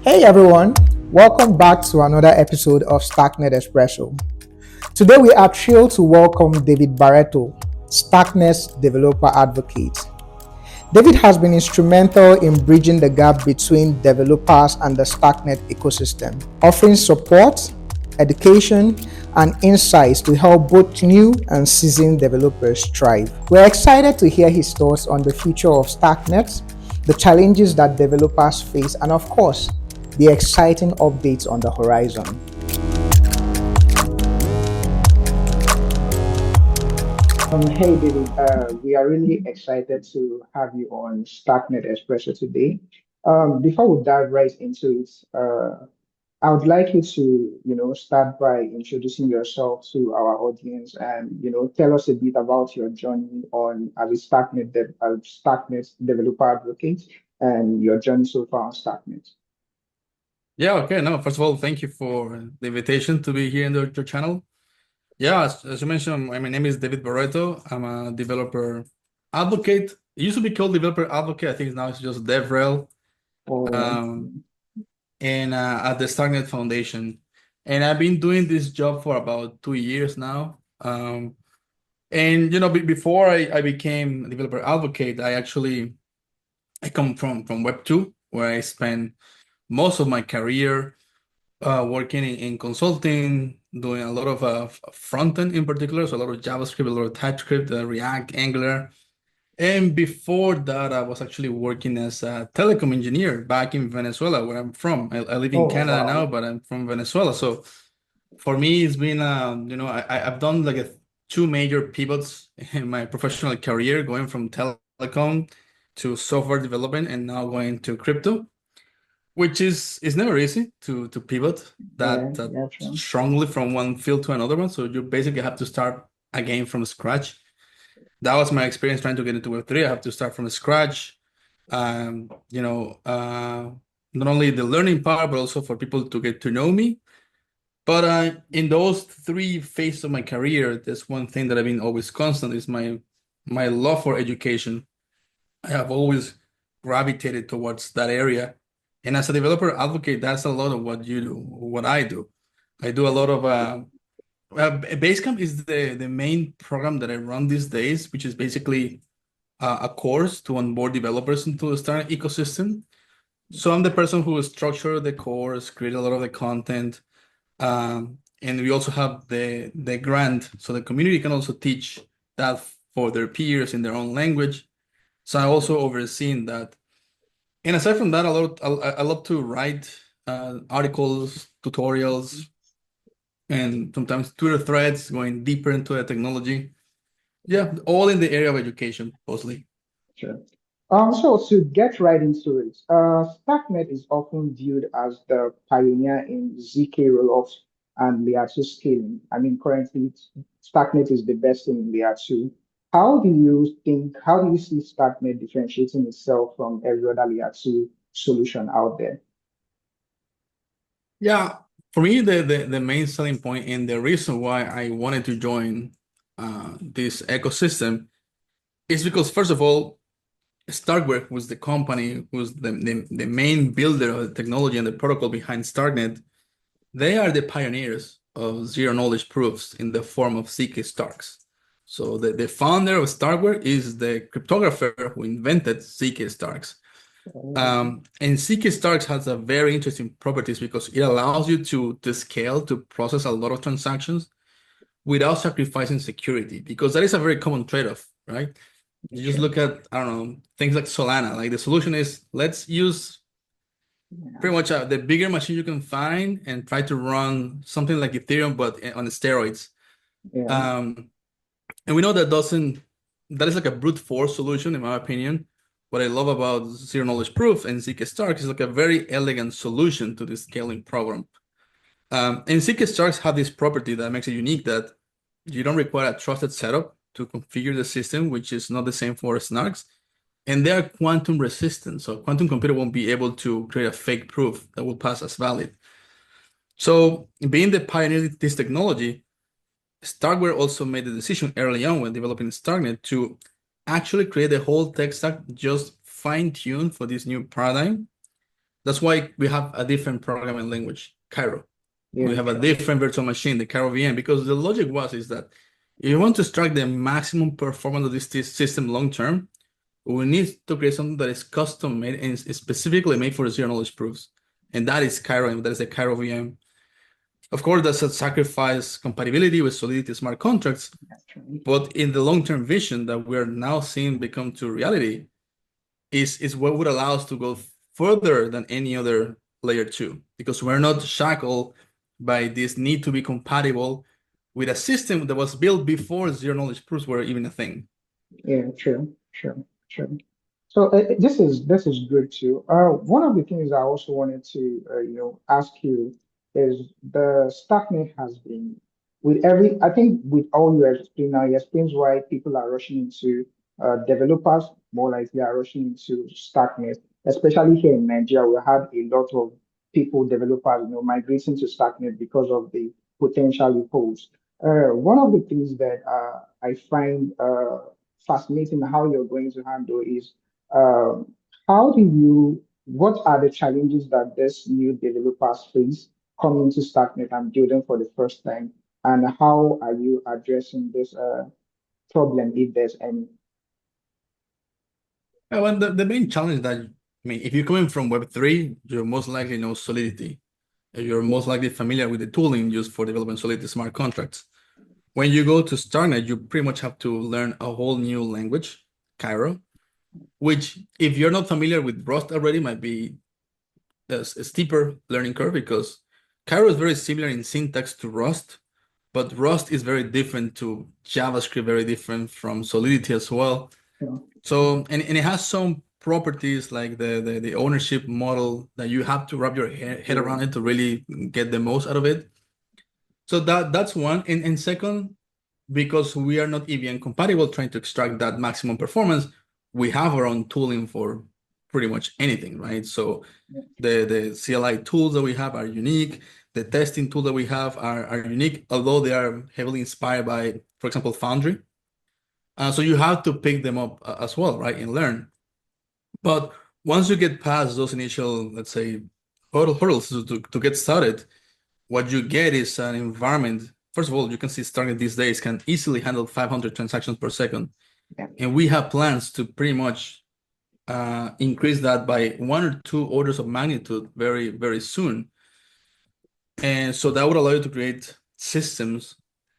Hey everyone, welcome back to another episode of Starknet Espresso. Today we are thrilled to welcome David Barreto, Starknet's developer advocate. David has been instrumental in bridging the gap between developers and the Starknet ecosystem, offering support, education, and insights to help both new and seasoned developers thrive. We're excited to hear his thoughts on the future of Starknet, the challenges that developers face, and of course, the exciting updates on the horizon. Hey David, we are really excited to have you on Starknet Espresso today. Before we dive right into it, I would like you to, start by introducing yourself to our audience and, tell us a bit about your journey on as a Starknet developer advocate and your journey so far on Starknet. Yeah, okay. No, first of all, thank you for the invitation to be here in your channel. Yeah, as you mentioned, my name is David Barreto. I'm a developer advocate. It used to be called developer advocate. I think now it's just DevRel. All right. Um, and at the Starknet Foundation. And I've been doing this job for about 2 years now. And before I became a developer advocate, I come from Web 2, where I spent most of my career working in consulting, doing a lot of front end in particular, so a lot of JavaScript, a lot of TypeScript, React, Angular. And before that, I was actually working as a telecom engineer back in Venezuela, where I'm from. I live in Oh, Canada now, wow. but I'm from Venezuela. So for me, it's been, I've done like two major pivots in my professional career, going from telecom to software development and now going to crypto, which is never easy to pivot Yeah, that yeah, sure. strongly from one field to another one. So you basically have to start again from scratch. That was my experience trying to get into Web3. I have to start from scratch. Um, you know, uh, Not only the learning part, but also for people to get to know me. But in those three phases of my career, there's one thing that I've been always constant is my love for education. I have always gravitated towards that area. And as a developer advocate, that's a lot of what you do, what I do. I do a lot of Basecamp is the main program that I run these days, which is basically a course to onboard developers into the Starnet ecosystem. So I'm the person who structure the course, create a lot of the content, and we also have the grant, so the community can also teach that for their peers in their own language. So I also overseen that. And aside from that, I love to write articles, tutorials, and sometimes Twitter threads going deeper into the technology. Yeah, all in the area of education, mostly. Sure. So to get right into it, Starknet is often viewed as the pioneer in zkRollups and layer 2 scaling. I mean, currently Starknet is the best in layer 2. How do you see Starknet differentiating itself from every other layer 2 solution out there? Yeah, for me, the main selling point and the reason why I wanted to join this ecosystem is because, first of all, Starkware was the company who's the main builder of the technology and the protocol behind Starknet. They are the pioneers of zero knowledge proofs in the form of zk-Starks. So the founder of Starkware is the cryptographer who invented zk-Starks. And zk-Starks has a very interesting properties because it allows you to scale to process a lot of transactions without sacrificing security, because that is a very common trade-off, right? You just Sure. look at, I don't know, things like Solana. Like the solution is let's use Yeah. pretty much the bigger machine you can find and try to run something like Ethereum, but on steroids. Yeah. Um, and we know that is like a brute force solution, in my opinion. What I love about zero knowledge proof and zk-Starks is like a very elegant solution to this scaling problem. And zk-Starks have this property that makes it unique, that you don't require a trusted setup to configure the system, which is not the same for snarks. And they are quantum resistant, so a quantum computer won't be able to create a fake proof that will pass as valid. So being the pioneer of this technology, Starkware also made the decision early on when developing Starknet to actually create the whole tech stack just fine-tuned for this new paradigm. That's why we have a different programming language, Cairo. We Yeah, have a true. different virtual machine, the Cairo VM, because the logic is that if you want to extract the maximum performance of this system long term, we need to create something that is custom made and is specifically made for zero knowledge proofs. And that is Cairo, and that is the Cairo VM. Of course, that's a sacrifice compatibility with Solidity smart contracts, That's true. but in the long-term vision that we're now seeing become to reality is what would allow us to go further than any other layer two, because we're not shackled by this need to be compatible with a system that was built before zero knowledge proofs were even a thing. Yeah, true, true, true. So this is good too. One of the things I also wanted to ask you is the Starknet has been with every I think with all you explain now, it explains why people are rushing into developers more likely are rushing into Starknet, especially here in Nigeria. We had a lot of people, developers, migrating to Starknet because of the potential it holds. One of the things that I find fascinating how you're going to handle is um, what are the challenges that this new developers face coming to Starknet and building for the first time? And how are you addressing this problem if there's any? Well, the main challenge that, I mean, if you're coming from Web3, you're most likely know Solidity. You're most likely familiar with the tooling used for developing Solidity smart contracts. When you go to Starknet, you pretty much have to learn a whole new language, Cairo, which if you're not familiar with Rust already might be a steeper learning curve, because Cairo is very similar in syntax to Rust, but Rust is very different to JavaScript, very different from Solidity as well. You So, and it has some properties like the ownership model that you have to wrap your head know, around it to really get the most out of it. So that's one. And second, because we are not EVM compatible trying to extract that maximum performance, we have our own tooling for pretty much anything, right? So yeah, the CLI tools that we have are unique. The testing tools that we have are unique, although they are heavily inspired by, for example, Foundry. So you have to pick them up as well, right, and learn. But once you get past those initial, let's say, hurdles to get started, what you get is an environment. First of all, you can see Starknet these days can easily handle 500 transactions per second. yeah, And we have plans to pretty much increase that by 1 or 2 orders of magnitude very, very soon. And so that would allow you to create systems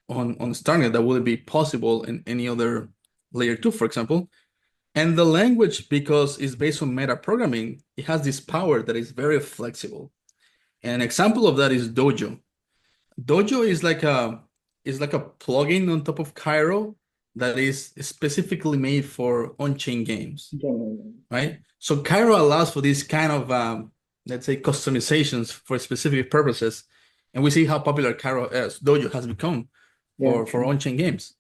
on Starknet that wouldn't be possible in any other layer two, for example. And the language, because it's based on meta programming, it has this power that is very flexible. And an example of that is Dojo. Dojo is like a plugin on top of Cairo that is specifically made for on-chain games, genuinely. right? So Cairo allows for these kind of let's say customizations for specific purposes, and we see how popular Dojo has become Yeah, for true. on-chain games.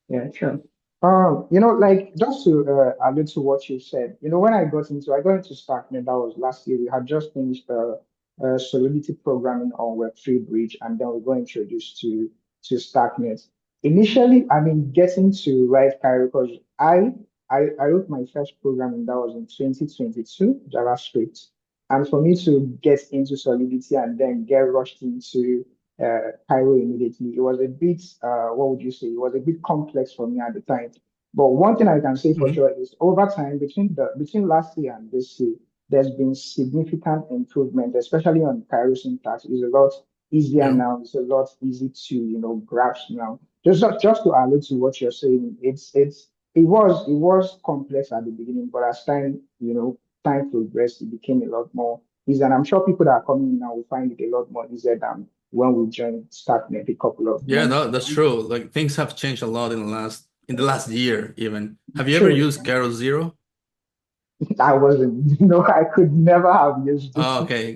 Yeah, sure. Like just to allude to what you said, when I got into Starknet, that was last year. We had just finished Solidity programming on Web3 Bridge, and then we got introduced to Starknet. Initially, I mean, getting to write Cairo because I wrote my first programming that was in 2022 JavaScript, and for me to get into Solidity and then get rushed into Cairo immediately. It was a bit, what would you say? It was a bit complex for me at the time. But one thing I can say for Mhm. sure is over time, between last year and this year, there's been significant improvement, especially on Cairo syntax. It's a lot easier Yeah. now. It's a lot easy to grasp now. Just to allude to what you're saying, it was complex at the beginning, but as time progressed, it became a lot more easy. And I'm sure people that are coming in now will find it a lot more easier than when we joined Starknet a couple of Yeah, months that's ago. true. Like things have changed a lot in the last year even. Have you ever True. used Cairo Zero? I wasn't, I could never have used it. Oh, okay,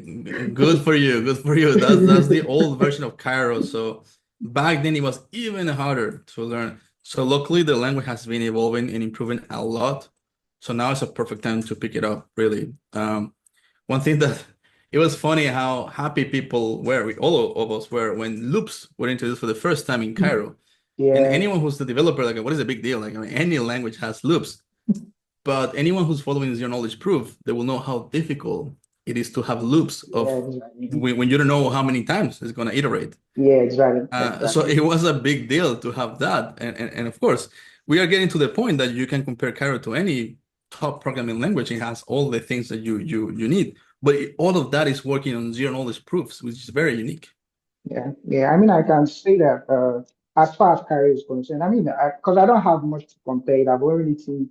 good for you. Good for you. That's the old version of Cairo. So back then it was even harder to learn. So luckily the language has been evolving and improving a lot. So now it's a perfect time to pick it up, really. One thing that it was funny how happy people were, all of us were, when loops were introduced for the first time in Cairo. And Yeah, anyone who's the developer, like, what is the big deal? Like, I mean, any language has loops. But anyone who's following zero knowledge proof, they will know how difficult it is to have loops Yeah, of exactly. when you don't know how many times it's going to iterate. Yeah, exactly. So Exactly. it was a big deal to have that. And of course, we are getting to the point that you can compare Cairo to any top programming language. It has all the things that you need. But all of that is working on zero knowledge proofs, which is very unique. Yeah, yeah. I mean, I can say that as far as career is concerned, I mean, because I don't have much to compare it. I've only seen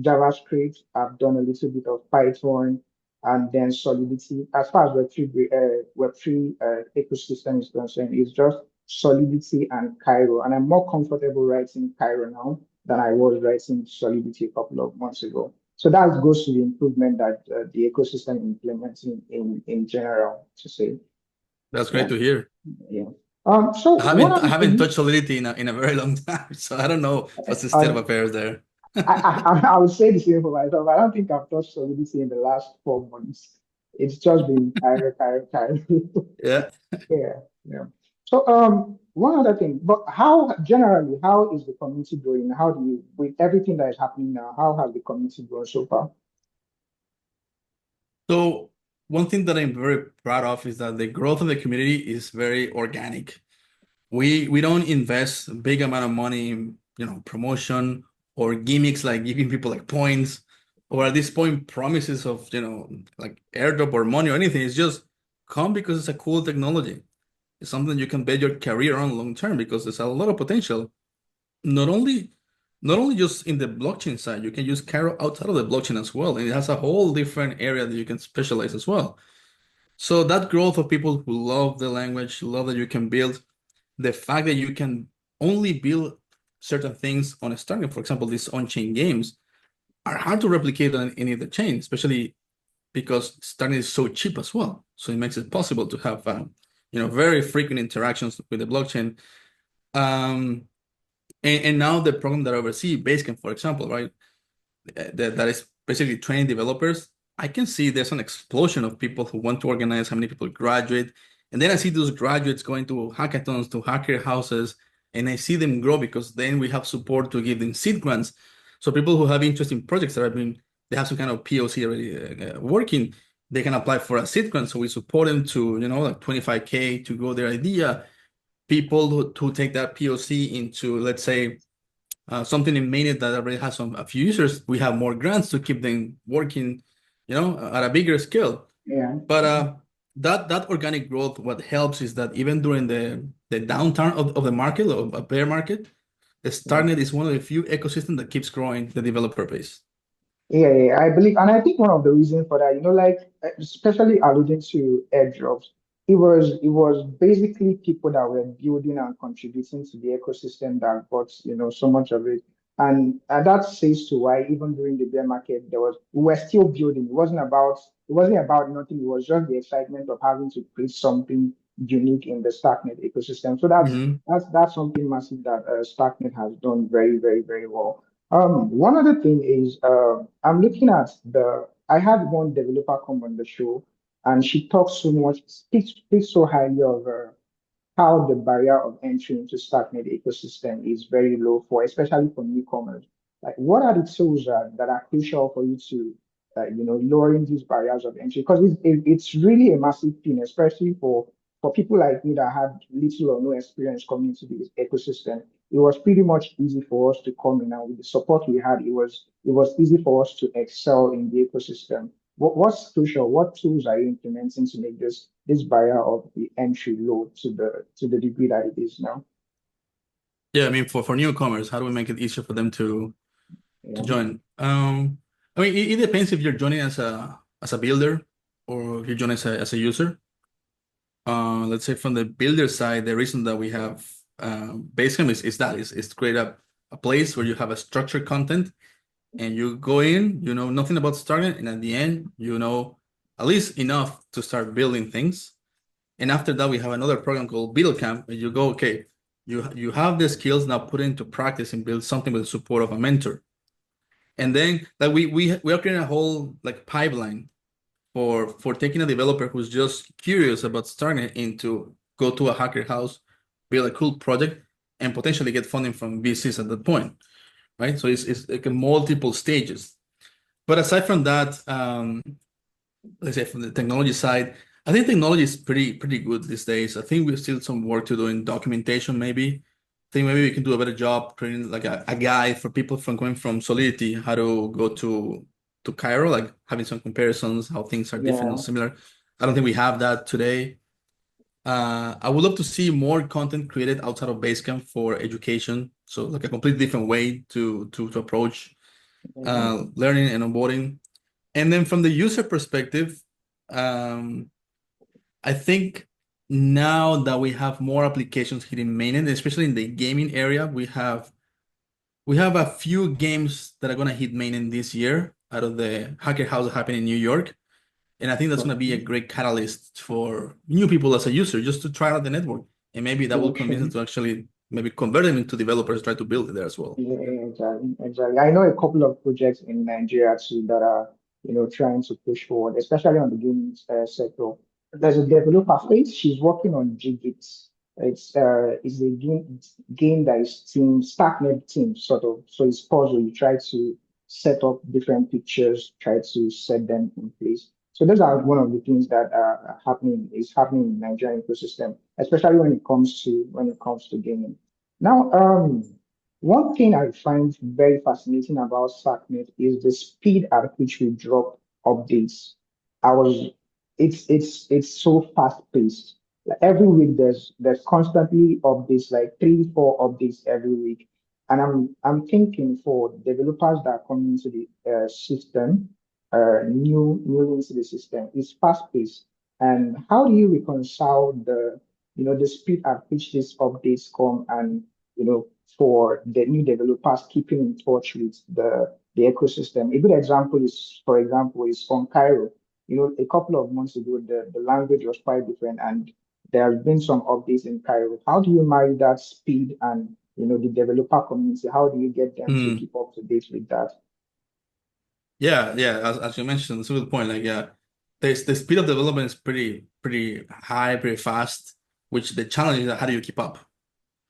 JavaScript. I've done a little bit of Python, and then Solidity. As far as Web3 ecosystem is concerned, it's just Solidity and Cairo, and I'm more comfortable writing Cairo now than I was writing Solidity a couple of months ago. So that goes to the improvement that the ecosystem implementing in general, to say. That's Yeah. great to hear. Yeah. So one I other haven't thing, touched Solidity in a very long time, so I don't know what's the state of uh, affairs there. I would say the same for myself. I don't think I've touched Solidity in the last 4 months. It's just been Cairo. Yeah. Yeah, yeah. So one other thing, but how is the community growing? How do you, with everything that is happening now, how has the community grown so far? So one thing that I'm very proud of is that the growth of the community is very organic. We don't invest a big amount of money in, promotion or gimmicks like giving people like points or at this point promises of, like airdrop or money or anything. It's just come because it's a cool technology. It's something you can bet your career on long term because there's a lot of potential. Not only not only just in the blockchain side, you can use Caro outside of the blockchain as well. And it has a whole different area that you can specialize as well. So that growth of people who love the language, love that you can build, the fact that you can only build certain things on a Starknet, for example, these on-chain games are hard to replicate on any of the chain, especially because Starknet is so cheap as well. So it makes it possible to have, very frequent interactions with the blockchain. Um, and now the program that I oversee, Basecamp, for example, right, that is basically training developers. I can see there's an explosion of people who want to organize, how many people graduate. And then I see those graduates going to hackathons, to hacker houses, and I see them grow because then we have support to give them seed grants. So people who have interesting projects that have been, they have some kind of POC already working, they can apply for a seed grant. So we support them to, like 25K to grow their idea. People who take that POC into, let's say, something in mainnet that already has a few users, we have more grants to keep them working, at a bigger scale. Yeah. But that organic growth, what helps is that even during the downturn of the market, of a bear market, the Yeah. Starknet is one of the few ecosystems that keeps growing the developer base. Yeah, yeah, I believe, and I think one of the reasons for that, like especially alluding to airdrops, it was basically people that were building and contributing to the ecosystem that got so much of it, and that says to why even during the bear market we were still building. It wasn't about nothing. It was just the excitement of having to create something unique in the Starknet ecosystem. So that's Hmm. that's that's something massive that Starknet has done very, very, very well. One other thing is, I'm looking at I had one developer come on the show, and she talks so much, speaks so highly of how the barrier of entry into Starknet ecosystem is very low for, especially for newcomers. Like, what are the tools that are crucial for you to, lowering these barriers of entry? Because it's really a massive thing, especially for people like me that had little or no experience coming into this ecosystem. It was pretty much easy for us to come in, and with the support we had, it was easy for us to excel in the ecosystem. What's crucial? What tools are you implementing to make this barrier of the entry low to the degree that it is now? Yeah, I mean, for newcomers, how do we make it easier for them to Yeah, join? I mean, it depends if you're joining as a builder or if you're joining as a user. Let's say from the builder side, the reason that we have Basecamp is to create a place where you have a structured content and you go in, you know nothing about starting, and at the end, you know at least enough to start building things. And after that, we have another program called Build Camp, where you go, okay, you have the skills, now put it into practice and build something with the support of a mentor. And then like we are creating a whole like pipeline for taking a developer who's just curious about starting it into go to a hacker house, build a cool project, and potentially get funding from VCs at that point, right? So it's like a multiple stages. But aside from that, let's say from the technology side, I think technology is pretty good these days. I think we still some work to do in documentation, maybe. I think maybe we can do a better job creating like a guide for people from going from Solidity, how to go to Cairo, like having some comparisons, how things are different and Yeah, similar. I don't think we have that today. I would love to see more content created outside of Basecamp for education. So like a completely different way to approach yeah, learning and onboarding. And then from the user perspective, um, I think now that we have more applications hitting mainnet, especially in the gaming area, we have a few games that are gonna hit mainnet this year out of the Hacker House happening in New York. And I think that's gonna be a okay. great catalyst for new people as a user just to try out the network. And maybe that will convince them Okay. to actually maybe convert them into developers, try to build it there as well. Yeah, exactly, exactly. I know a couple of projects in Nigeria too that are, trying to push forward, especially on the gaming sector. There's a developer, Faith. She's working on Gigit. It's a game that is team Starknet team sort of. So it's puzzle. You try to set up different pictures, try to set them in place. So those are one of the things that are happening in Nigerian ecosystem, especially when it comes to gaming. Now, one thing I find very fascinating about Starknet is the speed at which we drop updates. I was, it's so fast paced. Like every week, there's constantly updates, like 3, 4 updates every week. And I'm thinking for developers that are coming into the system, newly into the system, it's fast paced. And how do you reconcile the speed at which these updates come and for the new developers keeping in touch with the ecosystem. A good example is, for example, is on Cairo. A couple of months ago, the language was quite different, and there have been some updates in Cairo. How do you marry that speed and the developer community? How do you get them to Hmm. keep up to date with that? Yeah, yeah. As you mentioned, it's a good point. Like, yeah, the speed of development is pretty high, pretty fast. Which the challenge is how do you keep up?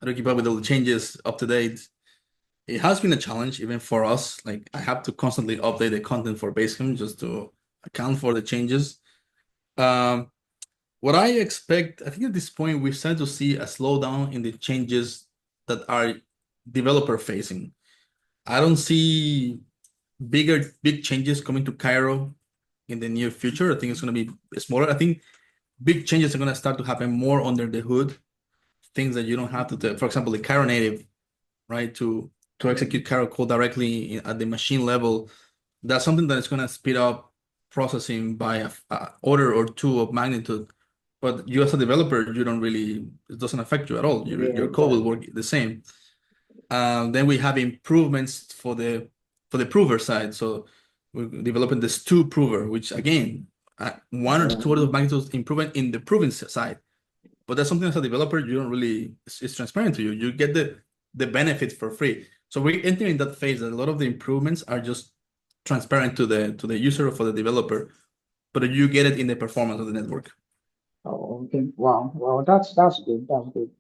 How do you keep up with all the changes up to date? It has been a challenge even for us. Like, I have to constantly update the content for Basecamp just to account for the changes. Um, what I expect, I think at this point we've started to see a slowdown in the changes that are developer facing. I don't see big changes coming to Cairo in the near future. I think it's going to be smaller. I think big changes are going to start to happen more under the hood. Things that you don't have to do. For example, the Cairo native, right? To execute Cairo code directly at the machine level. That's something that is going to speed up processing by a order or two of magnitude. But you as a developer, you don't really, it doesn't affect you at all. Yeah, Your code will exactly. work the same. Then we have improvements for the prover side. So we're developing this two prover, which again, 1 or 2 orders of magnitude improvement in the proving side. But that's something as a developer you don't really. It's transparent to you. You get the benefit for free. So we're entering that phase that a lot of the improvements are just transparent to the user or for the developer, but you get it in the performance of the network. Oh, okay. Wow. Wow. That's good. That's good.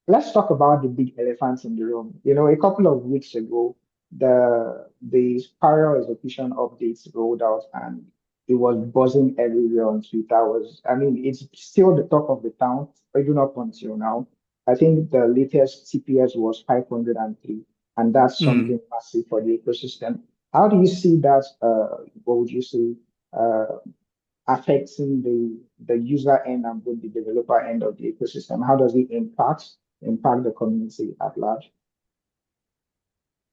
Let's talk about the big elephants in the room. A couple of weeks ago, the spiral execution updates rolled out and it was buzzing everywhere on Twitter. I mean, it's still the talk of the town, even up until now. I think the latest TPS was 503, and that's Mm. something massive for the ecosystem. How do you see that? What would you say? Uh, Affecting the user end and both the developer end of the ecosystem? How does it impact the community at large?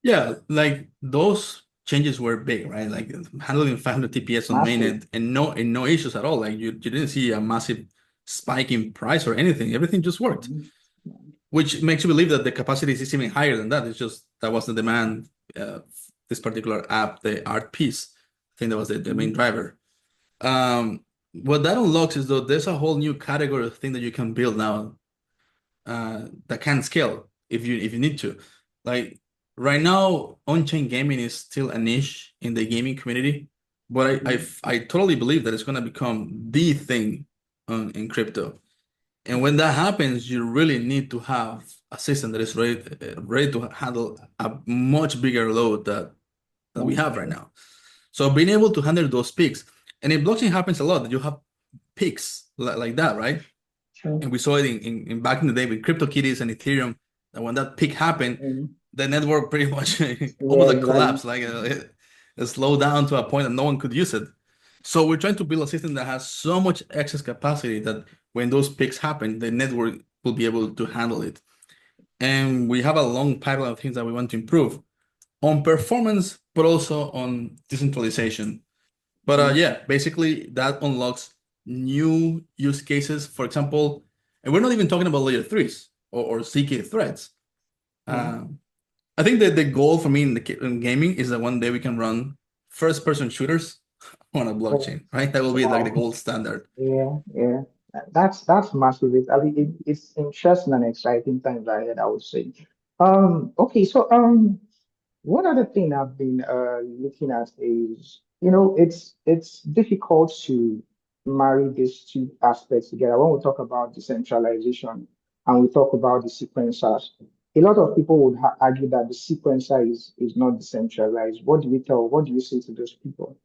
Yeah, like those changes were big, right? Like handling 500 TPS on Massive. mainnet and no issues at all. Like you didn't see a massive spike in price or anything. Everything just worked, Mhm. which makes you believe that the capacity is even higher than that. It's just that was the demand. This particular app, the art piece, I think that was the main Mhm. driver. Um, what that unlocks is though there's a whole new category of thing that you can build now that can scale if you need to. Like right now, on-chain gaming is still a niche in the gaming community, but I totally believe that it's gonna become the thing in crypto. And when that happens, you really need to have a system that is ready to handle a much bigger load that we have right Okay. now. So being able to handle those peaks, And in blockchain happens a lot that you have peaks like that, right? Sure. And we saw it in back in the day with CryptoKitties and Ethereum, that when that peak happened, Mm. the network pretty much Yeah, almost like exactly. collapsed, like it slowed down to a point that no one could use it. So we're trying to build a system that has so much excess capacity that when those peaks happen, the network will be able to handle it. And we have a long pipeline of things that we want to improve on performance, but also on decentralization. But Mm. yeah, basically that unlocks new use cases. For example, and we're not even talking about layer threes or ZK threads. Mm. Uh, I think that the goal for me in gaming is that one day we can run first-person shooters on a Oh, blockchain, right? That will be like the wow. gold standard. Yeah, yeah. That's massive. I mean, it's interesting and exciting times ahead, I would say. Okay, so one other thing I've been looking at is, it's difficult to marry these two aspects together. When we talk about decentralization and we talk about the sequencers, a lot of people would argue that the sequencer is not decentralized. What do you say to those people?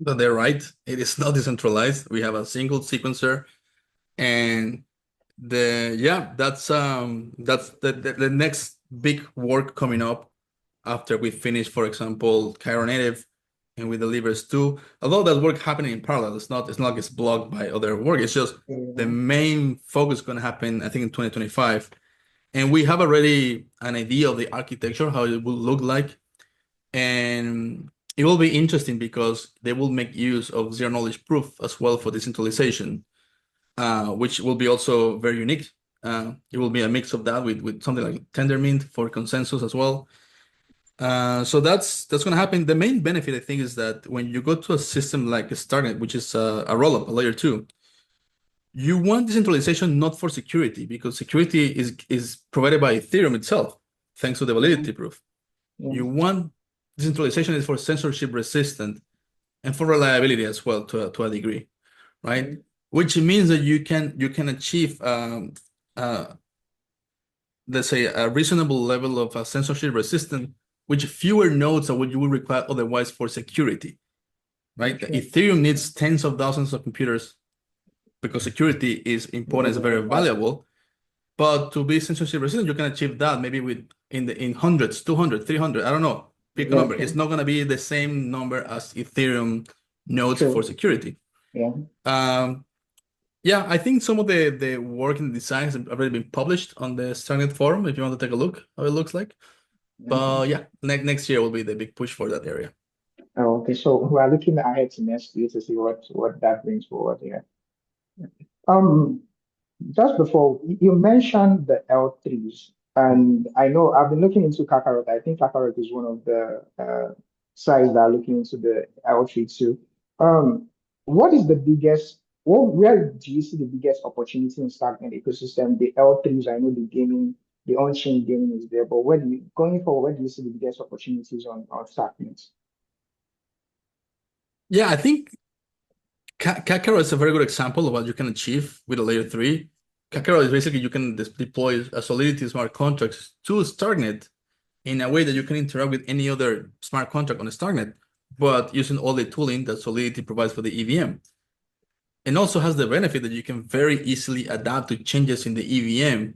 But they're right. It is not decentralized. We have a single sequencer, and that's the next big work coming up after we finish, for example, Cairo Native and we deliver S2. Although that work happening in parallel, it's not like it's blocked by other work. It's just the Yeah. main focus is going to happen, I think, in 2025. And we have already an idea of the architecture, how it will look like. And it will be interesting because they will make use of zero knowledge proof as well for decentralization, which will be also very unique. It will be a mix of that with something like Tendermint for consensus as well. So that's going to happen. The main benefit, I think, is that when you go to a system like Starknet, which is a rollup, a layer two, you want decentralization not for security because security is provided by Ethereum itself, thanks to the Yeah. validity proof. Yeah. You want decentralization is for censorship resistant and for reliability as well to a degree, right? Yeah. Which means that you can achieve uh, let's say a reasonable level of censorship resistant, with fewer nodes than what you would require otherwise for security, right? Sure. Ethereum needs tens of thousands of computers because security is important, Very, is very very fast. valuable. But to be censorship resistant, you can achieve that maybe in hundreds, 200, 300, I don't know, pick a Yeah, number. It's true. not going to be the same number as Ethereum nodes for True. security. Yeah. Um, yeah, I think some of the work and designs have already been published on the Starknet forum if you want to take a look how it looks like. Okay. But yeah, next year will be the big push for that area. Oh, okay. So we are looking ahead to next year to see what that brings forward here. Um, just before you mentioned the L3s, and I know I've been looking into Kakarot. I think Kakarot is one of the sites that are looking into the L3 too. Um, what is the biggest? Where do you see the biggest opportunity in Starknet ecosystem? The L3s, I know the gaming, the on-chain gaming is there, but going forward, where do you see the biggest opportunities on Starknet? Yeah, I think Kakaro is a very good example of what you can achieve with a layer three. Kakaro is basically you can deploy a Solidity smart contracts to Starknet in a way that you can interact with any other smart contract on the Starknet, but using all the tooling that Solidity provides for the EVM. And also has the benefit that you can very easily adapt to changes in the EVM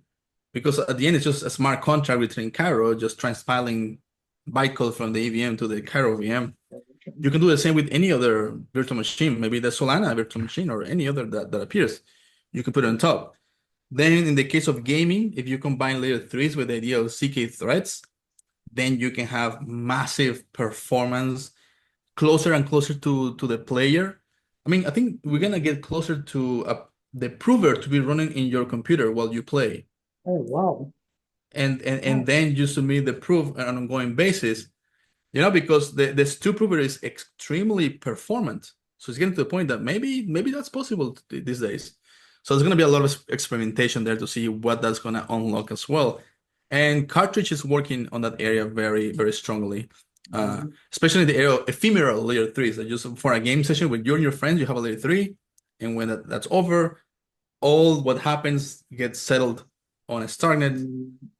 because at the end it's just a smart contract between Cairo just transpiling bytecode from the EVM to the Cairo VM. You can do the same with any other virtual machine, maybe the Solana virtual machine or any other that appears. You can put it on top. Then in the case of gaming, if you combine layer threes with the idea of ZK threads, then you can have massive performance closer and closer to the player. I mean, I think we're gonna get closer to the prover to be running in your computer while you play. Oh, wow. And Wow. then you submit the proof on an ongoing basis. Because the Stu prover is extremely performant. So it's getting to the point that maybe that's possible these days. So there's going to be a lot of experimentation there to see what that's going to unlock as well. And Cartridge is working on that area very, very strongly, especially in the area of ephemeral layer threes. That just for a game session with you and your friends, you have a layer three, and when that's over, all what happens gets settled on a Starknet.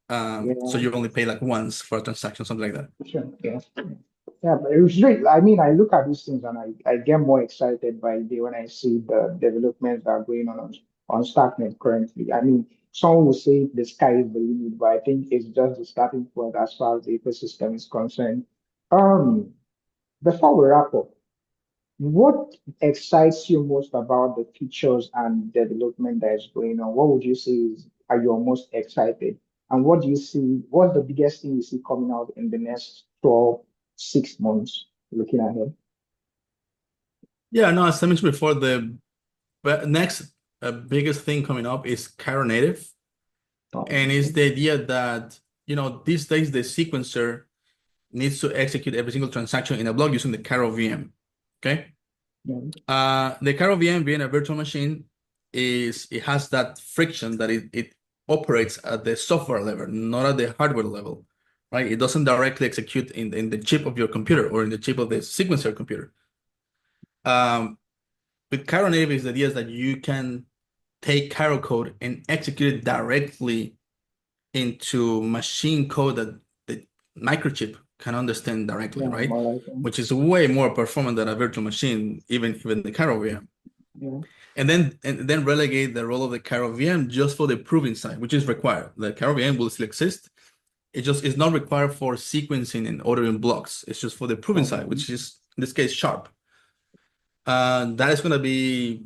Mm, So yeah, you only pay like once for a transaction, something like that. sure. Yeah. Yeah, but it was great. I mean, I look at these things and I get more excited by the day when I see the developments that are going on Starknet currently. I mean, some will say the sky is the limit, but I think it's just the starting point as far as the ecosystem is concerned. Um, Before we wrap up, what excites you most about the features and development that is going on? What would you say are you most excited? And what do you see? What's the biggest thing you see coming out in the next 12, 6 months looking ahead? Yeah, no, as I mentioned before, the next biggest thing coming up is Cairo native. Oh, And it's okay. the idea that, these days the sequencer needs to execute every single transaction in a block using the Cairo VM. Okay. Yeah. The Cairo VM being a virtual machine it has that friction that it operates at the software level, not at the hardware level, right? It doesn't directly execute in the chip of your computer or in the chip of the sequencer computer. With Cairo native, the idea is that you can take Cairo code and execute it directly into machine code that the microchip can understand directly, Yeah, right? more like Which is way more performant than a virtual machine, even the Cairo VM. yeah. And then relegate the role of the Cairo VM just for the proving side, which is required. The Cairo VM will still exist. It just is not required for sequencing and ordering blocks. It's just for the proving side, Um, which is in this case sharp. That is going to be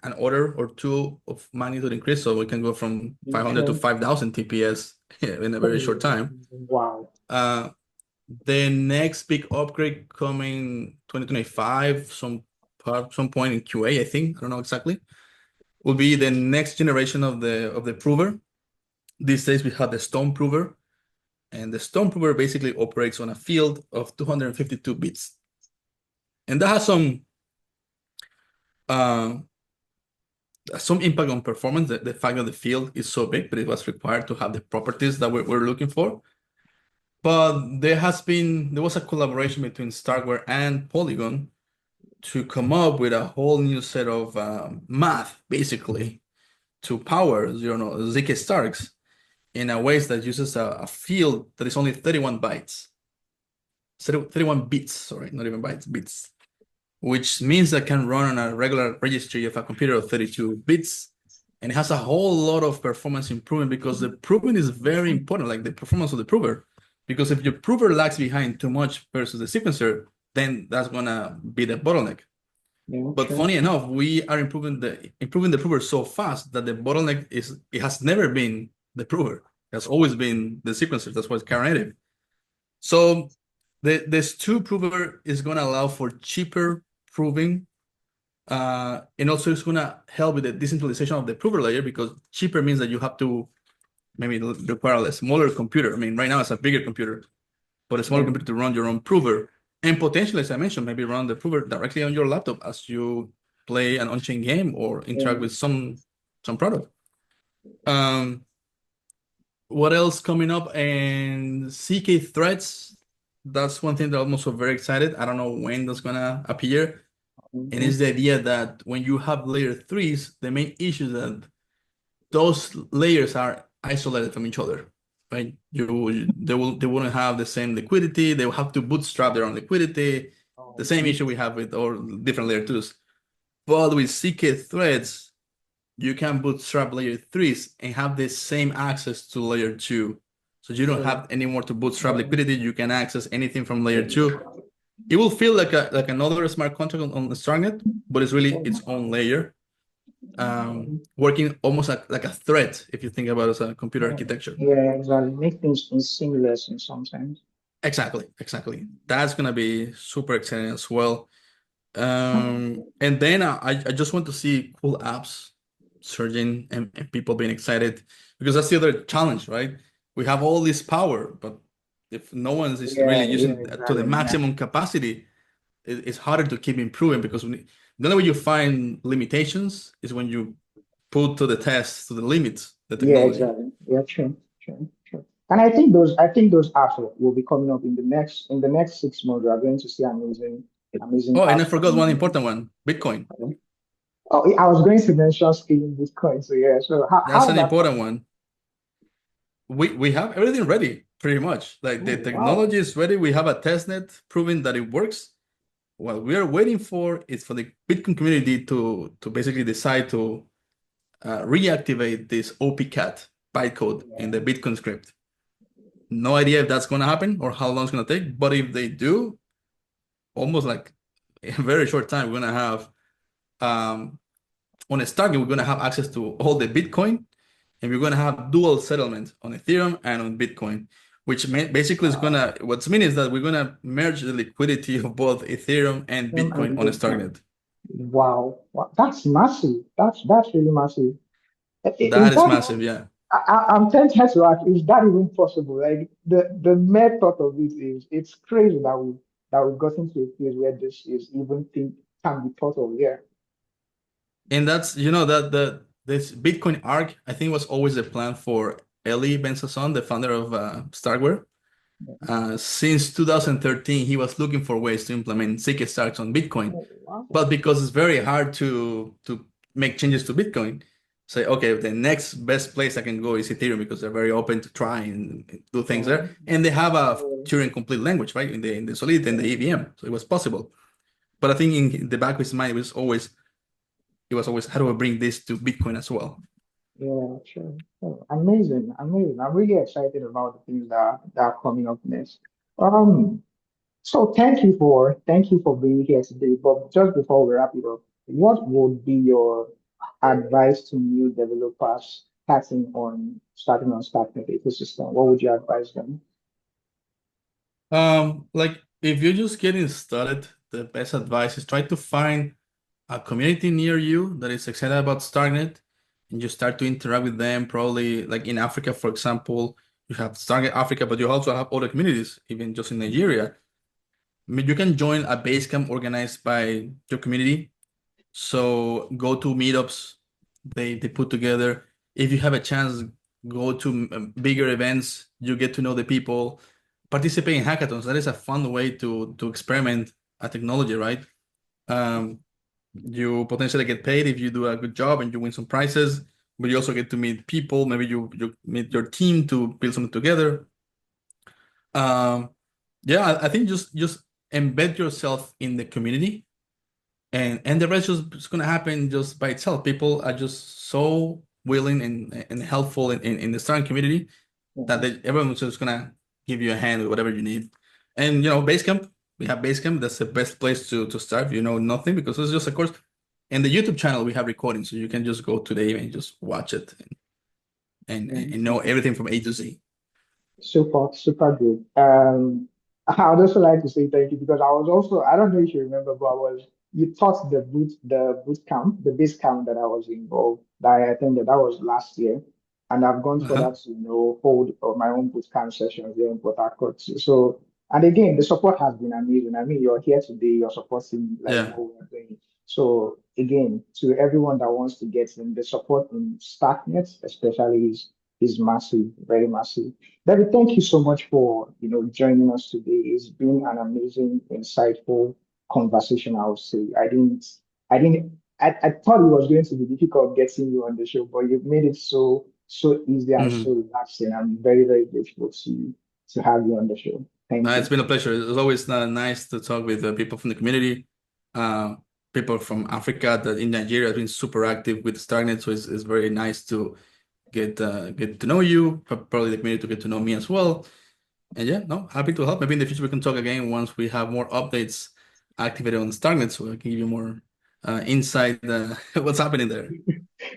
an order or two of magnitude increase, so we can go from 500 to okay. 5,000 TPS in a very short time. Wow. The next big upgrade coming 2025, some point in QA, I think. I don't know exactly. Will be the next generation of the prover. These days we have the Stone prover, and the Stone prover basically operates on a field of 252 bits, and that has uh, some impact on performance. The fact that the field is so big, but it was required to have the properties that we're looking for. But there was a collaboration between Starkware and Polygon to come up with a whole new set of math, basically, to power, zk Starks in a ways that uses a field that is only 31 bytes. 31 bits, sorry, not even bytes, bits, which means that can run on a regular registry of a computer of 32 bits. And it has a whole lot of performance improvement because the proving is very important, like the performance of the prover. Because if your prover lags behind too much versus the sequencer, then that's gonna be the bottleneck. Yeah, But sure. funny enough, we are improving the prover so fast that the bottleneck it has never been the prover. It has always been the sequencer. That's why it's Cairo native. So this two prover is gonna allow for cheaper proving. And also it's gonna help with the decentralization of the prover layer because cheaper means that you have to maybe require a smaller computer. I mean, right now it's a bigger computer, but a smaller Yeah. computer to run your own prover. And potentially, as I mentioned, maybe run the prover directly on your laptop as you play an on-chain game or Yeah. interact with some product. What else coming up? And CK threads. That's one thing that I'm also very excited. I don't know when that's gonna appear. And Okay. it's the idea that when you have layer threes, the main issue is that those layers are isolated from each other, right? They wouldn't have the same liquidity. They will have to bootstrap their own liquidity. The same Okay. issue we have with all different layer twos. But with CK threads, you can bootstrap layer threes and have the same access to layer two. So you don't Yeah. have any more to bootstrap Yeah. liquidity. You can access anything from layer two. It will feel like another smart contract on the Starknet, but it's really its own layer, working almost like a thread if you think about it as a computer architecture. Yeah, exactly. Make things seamless in some sense. Exactly. That's gonna be super exciting as well. And then I just want to see cool apps surging and people being excited because that's the other challenge, right? We have all this power, but if no one is really Yeah, yeah, using it to the exactly. Yeah. maximum capacity, it's harder to keep improving because the only way you find limitations is when you put to the test, to the limits, the Yeah, technology. exactly. Yeah, true. And I think those apps will be coming up in the next 6 months. We are going to see amazing Oh, and I apps forgot coming one in. important one, Bitcoin. Oh, I was going to mention scaling Bitcoin. So yeah, so That's how's an that important coming? one. We have everything ready. Pretty much. Like the Oh, wow. technology is ready. We have a testnet proving that it works. What we are waiting for is for the Bitcoin community to basically decide to reactivate this OP-cat bytecode in the Yeah. Bitcoin script. No idea if that's going to happen or how long it's going to take. But if they do, almost like in a very short time, we're going to have um, on a Starknet, we're going to have access to all the Bitcoin, and we're going to have dual settlement on Ethereum and on Bitcoin, which basically is going Wow. to, what's mean is that we're going to merge the liquidity of both Ethereum and Bitcoin And on a Bitcoin. Starknet. Wow. Wow. That's massive. That's really massive. In That is fact, massive, yeah. I'm tempted to ask, is that even possible? Like the mere thought of it is, it's crazy that we've gotten to a place where this is even think can be thought of. Yeah. And that's, that this Bitcoin arc, I think was always the plan for Eli Ben-Sasson, the founder of Starkware. Since 2013, he was looking for ways to implement zkStarks on Bitcoin. Oh, wow. But because it's very hard to make changes to Bitcoin, say, okay, the next best place I can go is Ethereum because they're very open to try and do things Yeah. there. And they have a Yeah. Turing complete language, right? In the Solidity and the EVM. So it was possible. But I think in the back of his mind, it was always how do I bring this to Bitcoin as well? Yeah, sure. Oh, amazing, amazing. I'm really excited about the things that are coming up next. Um, so thank you for being here today. But just before we wrap it up, what would be your advice to new developers starting on Starknet ecosystem? What would you advise them? Like if you're just getting started, the best advice is try to find a community near you that is excited about Starknet and you start to interact with them. Probably like in Africa, for example, you have Starknet Africa, but you also have other communities, even just in Nigeria. I mean, you can join a base camp organized by your community. So go to meetups they put together. If you have a chance, go to bigger events. You get to know the people. Participate in hackathons. That is a fun way to experiment a technology, right? Um, you potentially get paid if you do a good job and you win some prizes, but you also get to meet people. Maybe you meet your team to build something together. Um, yeah, I think just embed yourself in the community and the rest is gonna happen just by itself. People are just so willing and helpful in the starting community that Yeah. everyone's just gonna give you a hand with whatever you need. And Basecamp, we have Basecamp. That's the best place to start if you know nothing because it's just a course. And the YouTube channel we have recording, so you can just go today and just watch it and know Yeah. everything from A to Z. Super, super good. I would also like to say thank you because I don't know if you remember, but you taught the boot camp, the base camp that I was involved, that I attended, that was last year. And I've gone for Uh-huh. that to, hold my own boot camp sessions here in Port Harcourt. So, and again, the support has been amazing. I mean, you're here today, you're supporting like Yeah. what we're doing. So again, to everyone that wants to get in, the support in Starknet, especially is massive, very massive. David, thank you so much for joining us today. It's been an amazing, insightful conversation. I would say I thought it was going to be difficult getting you on the show, but you've made it so easy and so Mhm. relaxing. I'm very very grateful to have you on the show. Thank It's you. been a pleasure. It's always nice to talk with people from the community, uh, people from Africa that in Nigeria have been super active with Starknet. So it's very nice to get to know you, probably the community to get to know me as well. And yeah, no, happy to help. Maybe in the future we can talk again once we have more updates activated on Starknet, so I can give you more insight what's happening there.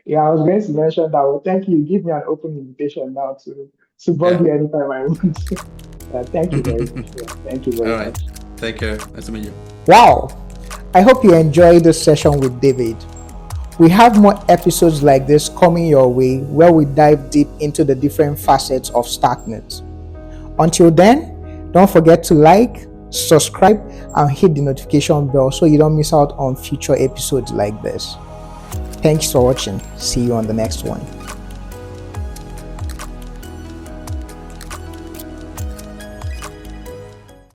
Yeah, I was going to mention that. Well, thank you. Give me an open invitation now to bug Yeah. you anytime I want. Thank you very much. Yeah, thank you All very right. much. Take care. Nice to meet you. Wow! I hope you enjoyed this session with David. We have more episodes like this coming your way where we dive deep into the different facets of Starknet. Until then, don't forget to like, subscribe, and hit the notification bell so you don't miss out on future episodes like this. Thanks for watching. See you on the next one.